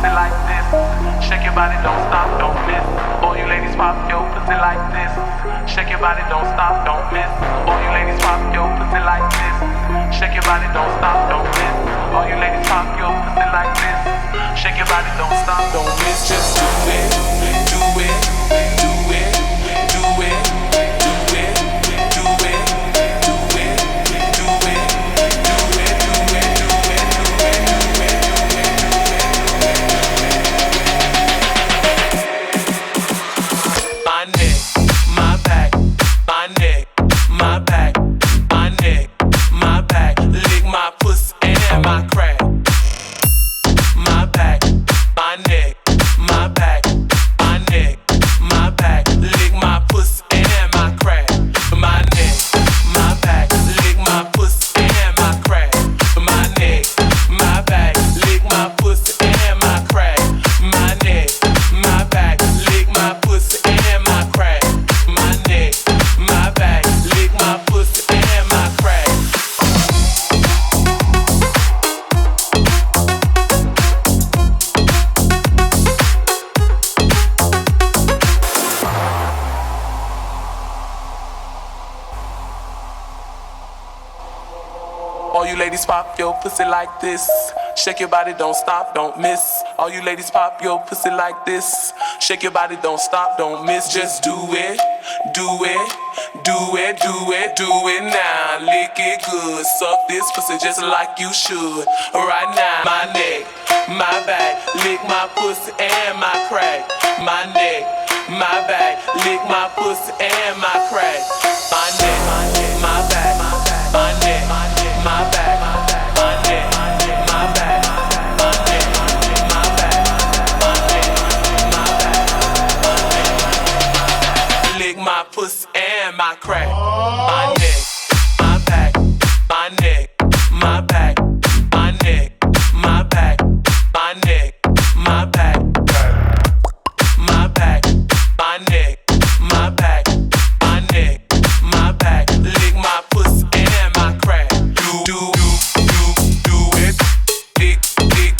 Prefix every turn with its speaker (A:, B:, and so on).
A: pussy like this. Shake your body, don't stop, don't miss. All you ladies pop your pussy like this. Shake your body, don't stop, don't miss. All you ladies pop your pussy like this. Shake your body, don't stop, don't miss. All you ladies pop your pussy like this. Shake your body, don't stop, don't miss. Just do it, do it, do it, do it, do it, do it, do it, do it, do it, do it, do it, do it, do it. My neck, my back, my neck, my back, my neck, my back. Lick my pussy and my crack. My back, my neck, my back, my neck, my back. Lick my pussy and my crack. My neck, my back, lick my pussy and my crack. My neck, my back, lick my pussy and my crack. My neck, my back, lick my pussy and my crack. My neck, my back, lick my pussy and my crack. All you ladies pop your pussy like this. Shake your body, don't stop, don't miss. All you ladies pop your pussy like this. Shake your body, don't stop, don't miss. Just do it, do it, do it, do it, do it now. Lick it good, suck this pussy just like you should. Right now, my neck, my back, lick my pussy and my crack. My neck, my back, lick my pussy and my crack. My neck, my back, my neck, my back, my neck, my back, my neck, my back, my neck, my back, my neck. Lick my pussy and my crack. My neck.